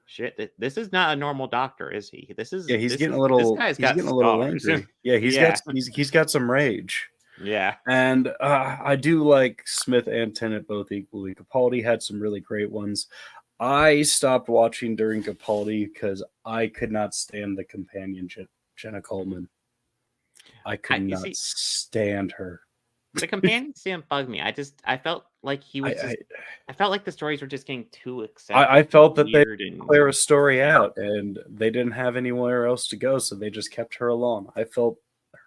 Speaker 2: shit, this is not a normal doctor, is he?
Speaker 11: He's getting a little angry. Yeah, he's got some rage.
Speaker 2: Yeah,
Speaker 11: and I do like Smith and Tennant both equally. Capaldi had some really great ones. I stopped watching during Capaldi because I could not stand the companion Jenna Coleman. I could not stand her.
Speaker 2: The companions didn't bug me. I felt like he was. I felt like the stories were just getting too excessive.
Speaker 11: I felt that they clear a story out, and they didn't have anywhere else to go, so they just kept her along. I felt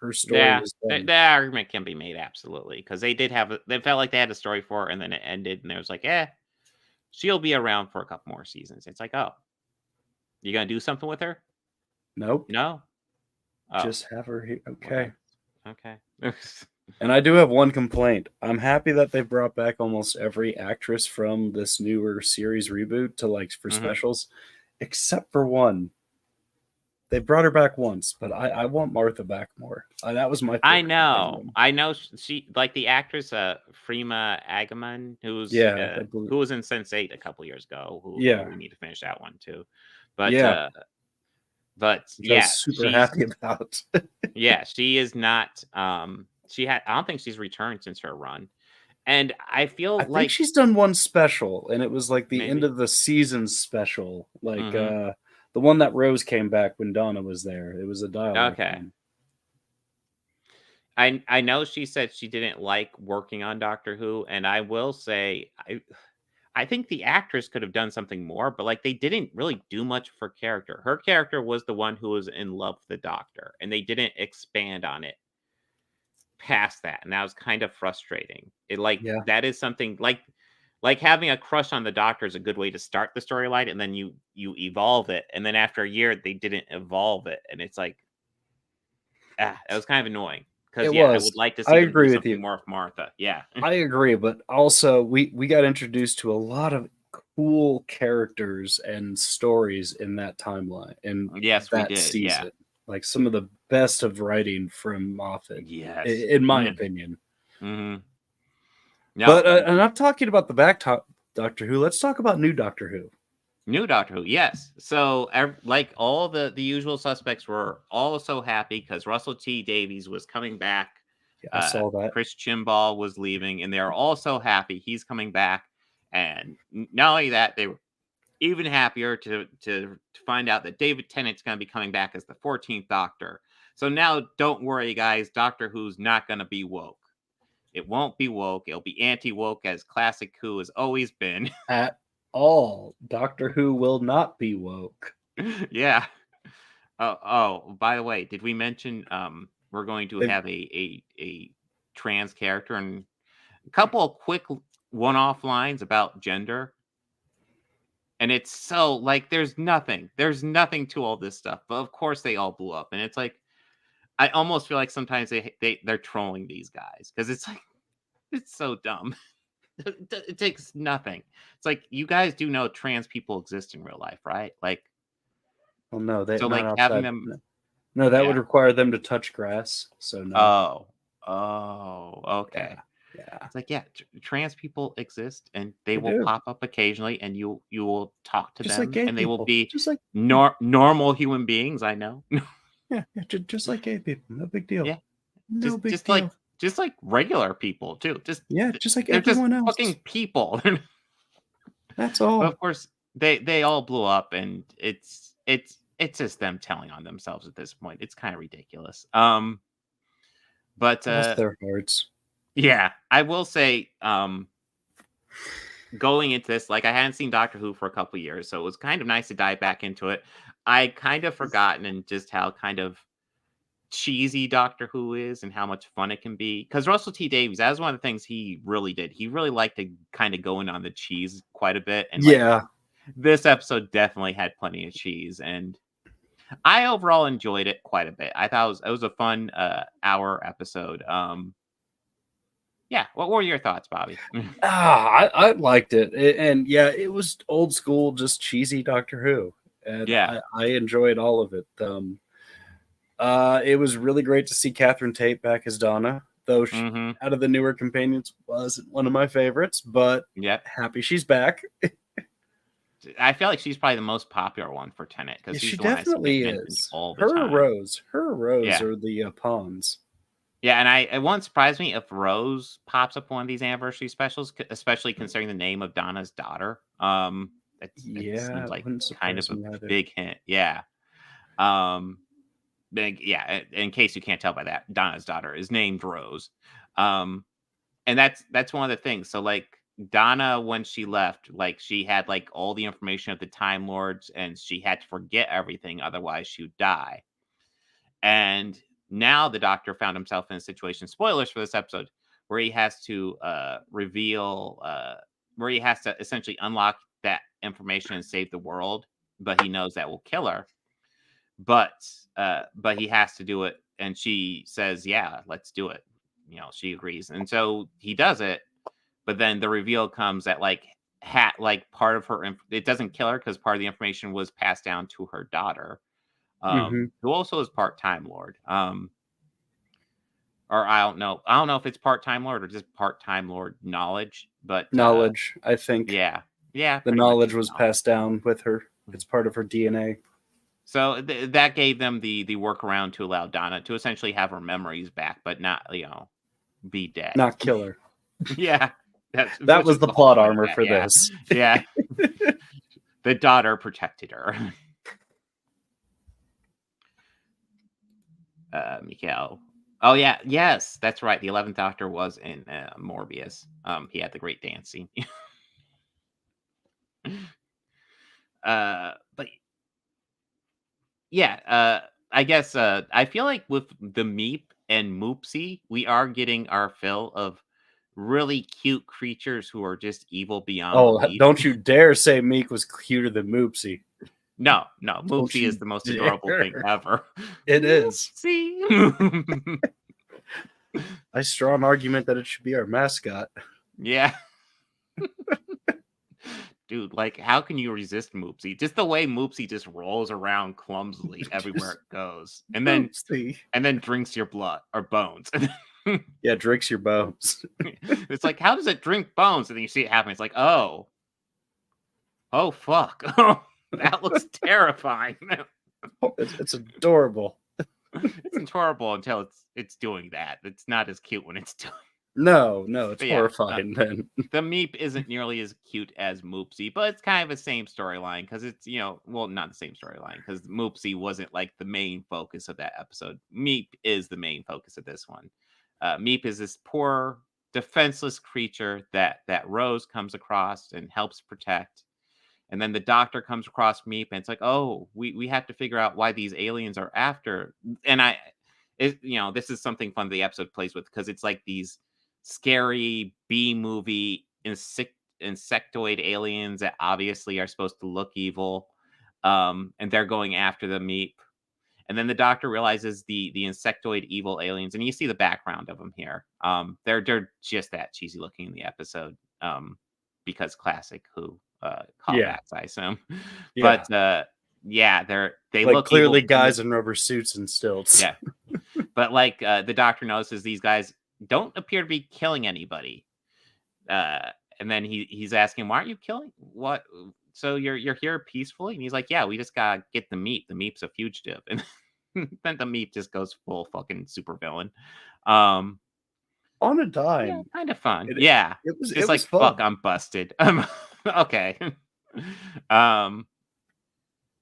Speaker 11: her story was done.
Speaker 2: The argument can be made, absolutely, because they did have. They felt like they had a story for her, and then it ended, and it was like, she'll be around for a couple more seasons. It's like, oh, you gonna do something with her?
Speaker 11: Nope.
Speaker 2: No. Oh.
Speaker 11: Just have her here. Okay.
Speaker 2: Okay.
Speaker 11: And I do have one complaint. I'm happy that they brought back almost every actress from this newer series reboot to for specials, except for one. They brought her back once, but I want Martha back more. That was my favorite.
Speaker 2: I know she the actress Freema Agyeman, who was in Sense8 a couple years ago. We need to finish that one too. But but
Speaker 11: super happy about.
Speaker 2: Yeah, she is not. I don't think she's returned since her run, and I think
Speaker 11: she's done one special, and it was the end of the season special, the one that Rose came back when Donna was there. It was a dialogue.
Speaker 2: Okay. I know she said she didn't like working on Doctor Who, and I will say I think the actress could have done something more, but they didn't really do much for character. Her character was the one who was in love with the Doctor, and they didn't expand on it past that, and that was kind of frustrating. That is something like having a crush on the Doctor is a good way to start the storyline, and then you evolve it, and then after a year they didn't evolve it, and it's it was kind of annoying. Because I would like to see
Speaker 11: I agree with you
Speaker 2: more of Martha. Yeah,
Speaker 11: I agree, but also we got introduced to a lot of cool characters and stories in that timeline. And
Speaker 2: yes,
Speaker 11: that
Speaker 2: we did.
Speaker 11: Season. Some of the best of writing from Moffat.
Speaker 2: Yes,
Speaker 11: in my opinion.
Speaker 2: Mm-hmm.
Speaker 11: No. But and I'm talking about the back Doctor Who. Let's talk about new Doctor Who.
Speaker 2: New Doctor Who, yes. So, all the usual suspects were also happy because Russell T Davies was coming back.
Speaker 11: Yeah, I saw that.
Speaker 2: Chris Chimbal was leaving, and they're also happy he's coming back. And not only that, they were even happier to find out that David Tennant's going to be coming back as the 14th Doctor. So now, don't worry, guys. Doctor Who's not going to be woke. It won't be woke. It'll be anti-woke, as classic Who has always been.
Speaker 11: At all. Doctor Who will not be woke.
Speaker 2: Yeah. Oh, by the way, did we mention we're going to have a trans character, and a couple of quick one-off lines about gender? And it's so there's nothing to all this stuff, but of course they all blew up, and it's I almost feel like sometimes they're trolling these guys, because it's so dumb. It takes nothing. It's you guys do know trans people exist in real life, right?
Speaker 11: Well, no, they
Speaker 2: so
Speaker 11: not
Speaker 2: having them.
Speaker 11: No, that would require them to touch grass. So no.
Speaker 2: Oh, okay.
Speaker 11: Yeah.
Speaker 2: It's trans people exist, and they will pop up occasionally, and you will talk to them, and they will be
Speaker 11: just like
Speaker 2: normal human beings. I know.
Speaker 11: Yeah, just like gay people, no big deal.
Speaker 2: Yeah,
Speaker 11: no big deal.
Speaker 2: Just like regular people too. Just
Speaker 11: like
Speaker 2: they're
Speaker 11: everyone
Speaker 2: just
Speaker 11: else.
Speaker 2: Fucking people.
Speaker 11: That's all.
Speaker 2: But of course, they all blew up, and it's just them telling on themselves at this point. It's kind of ridiculous. But
Speaker 11: bless their hearts.
Speaker 2: Yeah, I will say, going into this, I hadn't seen Doctor Who for a couple years, so it was kind of nice to dive back into it. I kind of forgotten and just how kind of cheesy Doctor Who is and how much fun it can be. Because Russell T Davies, that was one of the things he really did. He really liked to kind of go in on the cheese quite a bit, and
Speaker 11: Yeah.
Speaker 2: this episode definitely had plenty of cheese, and I overall enjoyed it quite a bit. I thought it was a fun hour episode. Yeah, what were your thoughts, Bobby?
Speaker 11: I liked it. And yeah, it was old school, just cheesy Doctor Who, and
Speaker 2: Yeah.
Speaker 11: I enjoyed all of it. It was really great to see Catherine Tate back as Donna, though she, out of the newer companions, wasn't one of my favorites, but happy she's back.
Speaker 2: I feel like she's probably the most popular one for Tennant because
Speaker 11: She definitely is.
Speaker 2: all the
Speaker 11: Her
Speaker 2: time.
Speaker 11: Rose
Speaker 2: Yeah.
Speaker 11: are the pawns.
Speaker 2: Yeah, and it won't surprise me if Rose pops up one of these anniversary specials, especially considering the name of Donna's daughter. It seems like kind of a big hint. Yeah. In case you can't tell by that, Donna's daughter is named Rose. And that's one of the things. So like Donna, when she left, like she had like all the information of the Time Lords, and she had to forget everything, otherwise she would die. And now the Doctor found himself in a situation, spoilers for this episode, where he has to where he has to essentially unlock that information and save the world, but he knows that will kill her. But he has to do it, and she says, "Yeah, let's do it." She agrees, and so he does it. But then the reveal comes that like part of her, it doesn't kill her because part of the information was passed down to her daughter, who also is part Time Lord. Or I don't know if it's part Time Lord or just part Time Lord knowledge, but
Speaker 11: Knowledge, I think.
Speaker 2: Yeah.
Speaker 11: The knowledge was passed down with her. It's part of her DNA.
Speaker 2: So that gave them the workaround to allow Donna to essentially have her memories back, but not be dead,
Speaker 11: not kill her.
Speaker 2: Yeah,
Speaker 11: that was the plot armor for this.
Speaker 2: Yeah. The daughter protected her. Mikhail. Oh yeah, yes, that's right. The 11th Doctor was in Morbius. He had the great dance scene. But yeah, I guess I feel like with the Meep and Moopsie, we are getting our fill of really cute creatures who are just evil beyond belief.
Speaker 11: Don't you dare say Meek was cuter than Moopsie.
Speaker 2: No, Moopsie is the most adorable thing ever.
Speaker 11: It is.
Speaker 2: See?
Speaker 11: I straw an argument that it should be our mascot.
Speaker 2: Yeah. Dude, like, how can you resist Moopsie? Just the way Moopsie just rolls around clumsily everywhere it goes, and then drinks your blood or bones.
Speaker 11: Yeah, drinks your bones.
Speaker 2: It's like, how does it drink bones? And then you see it happen. It's like, oh fuck, that looks terrifying.
Speaker 11: It's adorable.
Speaker 2: It's adorable until it's doing that. It's not as cute when it's doing.
Speaker 11: No, it's horrifying. Then
Speaker 2: the Meep isn't nearly as cute as Moopsie, but it's kind of the same storyline because it's not the same storyline because Moopsie wasn't like the main focus of that episode. Meep is the main focus of this one. Meep is this poor, defenseless creature that Rose comes across and helps protect, and then the Doctor comes across Meep, and it's like, oh, we have to figure out why these aliens are after. And this is something fun the episode plays with because it's like these scary B-movie insectoid aliens that obviously are supposed to look evil, and they're going after the Meep. And then the Doctor realizes the insectoid evil aliens, and you see the background of them here. They're just that cheesy looking in the episode, because classic Who callbacks, I assume.
Speaker 11: Yeah.
Speaker 2: But they
Speaker 11: like
Speaker 2: look
Speaker 11: clearly
Speaker 2: evil.
Speaker 11: Guys in rubber suits and stilts.
Speaker 2: Yeah, but like the Doctor notices these guys don't appear to be killing anybody, and then he's asking, why aren't you killing? What? So you're here peacefully? And he's like, yeah, we just gotta get the Meep. The Meep's a fugitive. And then the Meep just goes full fucking supervillain. On
Speaker 11: a dime.
Speaker 2: Yeah, kind of fun. It was
Speaker 11: just
Speaker 2: like,
Speaker 11: fun.
Speaker 2: fuck, I'm busted. Okay.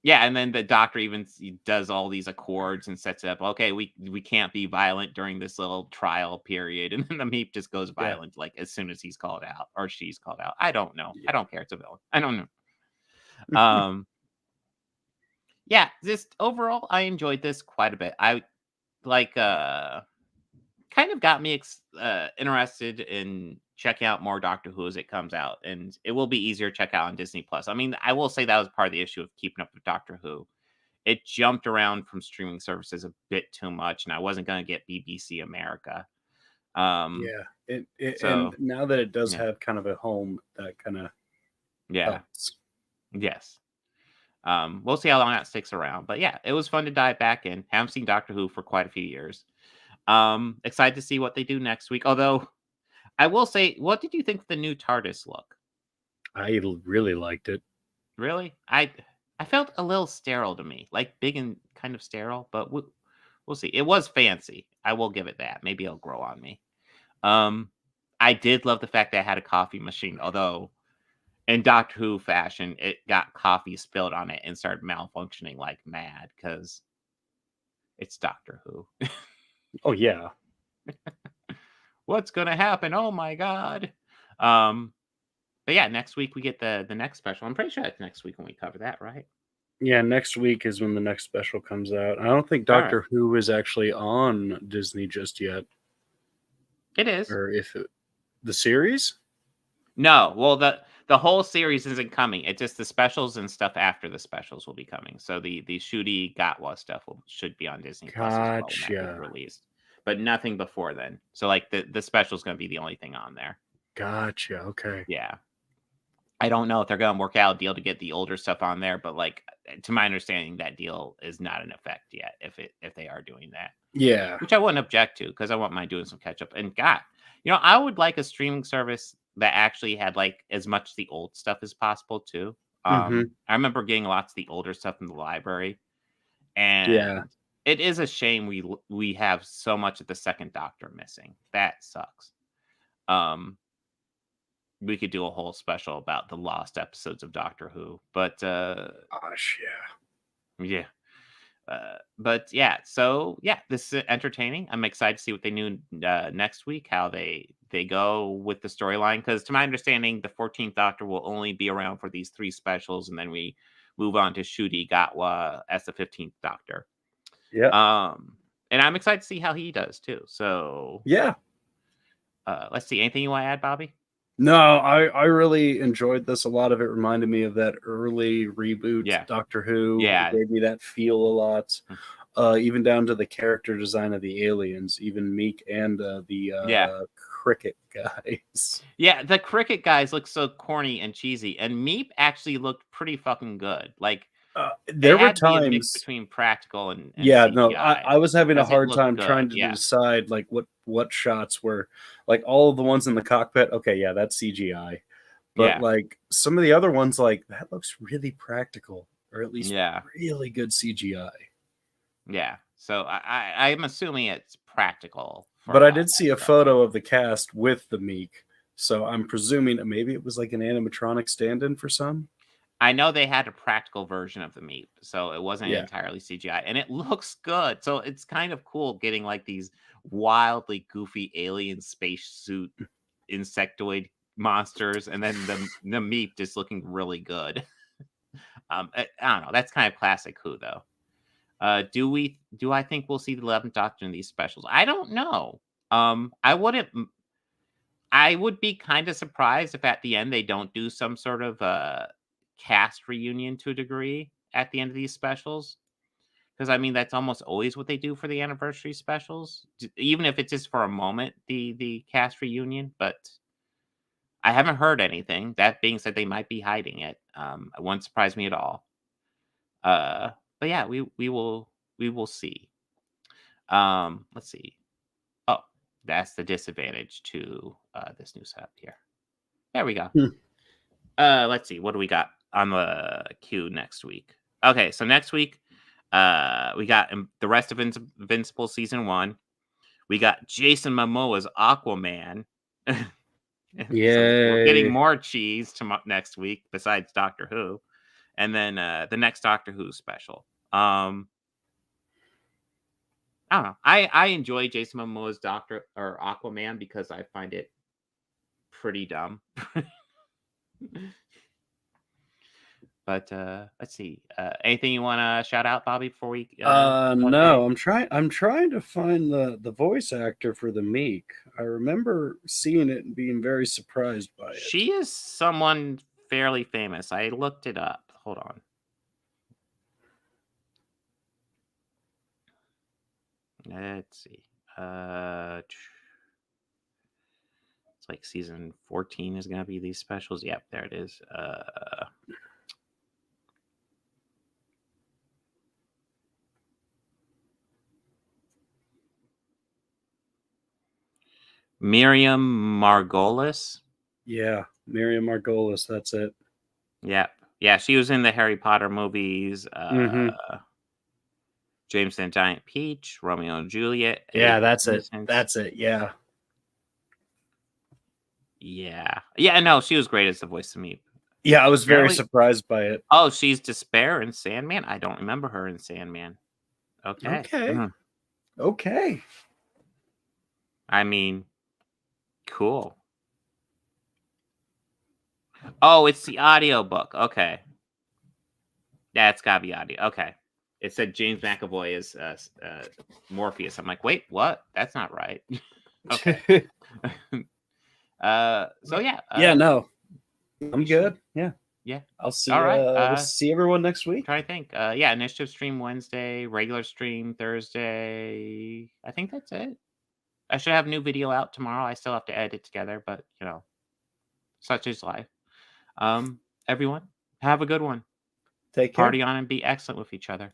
Speaker 2: Yeah, and then the Doctor even does all these accords and sets it up. Okay, we can't be violent during this little trial period, and then the Meep just goes violent like as soon as he's called out or she's called out. I don't know. I don't care. It's a villain. I don't know. Yeah, just overall, I enjoyed this quite a bit. kind of got me interested in checking out more Doctor Who as it comes out, and it will be easier to check out on Disney Plus. I mean, I will say that was part of the issue of keeping up with Doctor Who. It jumped around from streaming services a bit too much, and I wasn't going to get BBC America.
Speaker 11: Yeah,
Speaker 2: So
Speaker 11: and now that it does
Speaker 2: yeah.
Speaker 11: have kind of a home, that kind of
Speaker 2: Yeah.
Speaker 11: helps.
Speaker 2: Yes. We'll see how long that sticks around. But yeah, it was fun to dive back in. Haven't seen Doctor Who for quite a few years. Excited to see what they do next week. Although I will say, what did you think of the new TARDIS look?
Speaker 11: I really liked it.
Speaker 2: Really? I felt a little sterile to me, like big and kind of sterile, but we'll see. It was fancy. I will give it that. Maybe it'll grow on me. I did love the fact that it had a coffee machine, although in Doctor Who fashion, it got coffee spilled on it and started malfunctioning like mad because it's Doctor Who.
Speaker 11: Oh yeah.
Speaker 2: What's gonna happen? Oh my god. But yeah, next week we get the next special. I'm pretty sure that's next week when we cover that, right?
Speaker 11: Yeah, next week is when the next special comes out. I don't think
Speaker 2: All right.
Speaker 11: Doctor Who is actually on Disney just yet.
Speaker 2: It is.
Speaker 11: Or the series?
Speaker 2: No, well the whole series isn't coming. It's just the specials and stuff after the specials will be coming. So the Shooty Gatwa stuff should be on Disney Plus as well when that
Speaker 11: Gotcha.
Speaker 2: gets released. But nothing before then. So like the special is going to be the only thing on there.
Speaker 11: Gotcha. Okay.
Speaker 2: Yeah. I don't know if they're going to work out a deal to get the older stuff on there, but like to my understanding, that deal is not in effect yet. If they are doing that,
Speaker 11: Yeah.
Speaker 2: which I wouldn't object to because I wouldn't mind doing some catch up. And God, I would like a streaming service that actually had like as much of the old stuff as possible too. I remember getting lots of the older stuff in the library, and it is a shame we have so much of the second Doctor missing. That sucks. We could do a whole special about the lost episodes of Doctor Who, but
Speaker 11: gosh,
Speaker 2: yeah. But yeah, so yeah, this is entertaining. I'm excited to see what they do next week, how they go with the storyline. Because to my understanding, the 14th Doctor will only be around for these 3 specials, and then we move on to Ncuti Gatwa as the 15th Doctor.
Speaker 11: Yeah.
Speaker 2: And I'm excited to see how he does too. So
Speaker 11: yeah.
Speaker 2: Let's see. Anything you want to add, Bobby?
Speaker 11: No, I really enjoyed this. A lot of it reminded me of that early reboot Doctor Who.
Speaker 2: Yeah.
Speaker 11: It gave me that feel a lot. Even down to the character design of the aliens, even Meek and the cricket guys.
Speaker 2: Yeah, the cricket guys look so corny and cheesy, and Meep actually looked pretty fucking good. Like
Speaker 11: there were times
Speaker 2: between practical and
Speaker 11: yeah,
Speaker 2: CGI,
Speaker 11: no, I was having a hard time
Speaker 2: good,
Speaker 11: trying to decide like what shots were like all of the ones in the cockpit. Okay, yeah, that's CGI, but like some of the other ones, like that looks really practical, or at least really good CGI.
Speaker 2: Yeah, so I'm assuming it's practical.
Speaker 11: But I did see a photo of the cast with the Meek, so I'm presuming that maybe it was like an animatronic stand-in for some.
Speaker 2: I know they had a practical version of the Meep, so it wasn't entirely CGI, and it looks good. So it's kind of cool getting like these wildly goofy alien spacesuit insectoid monsters, and then the Meep just looking really good. I don't know. That's kind of classic Who, though. Do I think we'll see the 11th Doctor in these specials? I don't know. I would be kind of surprised if at the end they don't do some sort of cast reunion to a degree at the end of these specials, because I mean that's almost always what they do for the anniversary specials, even if it's just for a moment, the cast reunion. But I haven't heard anything. That being said, they might be hiding it. It wouldn't surprise me at all. But yeah, we will see. Let's see. Oh, that's the disadvantage to this new setup here. There we go. Let's see. What do we got on the queue next week? Okay, so next week, we got the rest of Invincible season 1. We got Jason Momoa's Aquaman. So we're getting more cheese next week besides Doctor Who, and then the next Doctor Who special. I don't know. I enjoy Jason Momoa's Aquaman because I find it pretty dumb. But let's see. Anything you want to shout out, Bobby, before we?
Speaker 11: No, I'm trying to find the voice actor for the Meek. I remember seeing it and being very surprised by it.
Speaker 2: She is someone fairly famous. I looked it up. Hold on. Let's see. It's like season 14 is going to be these specials. Yep, there it is. Miriam Margolis.
Speaker 11: Yeah, Miriam Margolis. That's it.
Speaker 2: Yep. Yeah, she was in the Harry Potter movies. James and the Giant Peach, Romeo and Juliet.
Speaker 11: Yeah, that's it. That's it. Yeah.
Speaker 2: Yeah. Yeah, no, she was great as the voice of Meep.
Speaker 11: Yeah, I was very surprised by it.
Speaker 2: Oh, she's Despair in Sandman? I don't remember her in Sandman. Okay.
Speaker 11: Okay.
Speaker 2: I mean, cool. Oh, it's the audiobook. Okay. Yeah, it's gotta be audio. Okay. It said James McAvoy is Morpheus. I'm like, wait, what? That's not right. Okay. So yeah.
Speaker 11: No. I'm good. Yeah.
Speaker 2: Yeah.
Speaker 11: I'll see.
Speaker 2: All right.
Speaker 11: We'll see everyone next week.
Speaker 2: Try to think. Yeah, initiative stream Wednesday, regular stream Thursday. I think that's it. I should have a new video out tomorrow. I still have to edit it together, but such is life. Everyone, have a good one.
Speaker 11: Take care.
Speaker 2: Party on and be excellent with each other.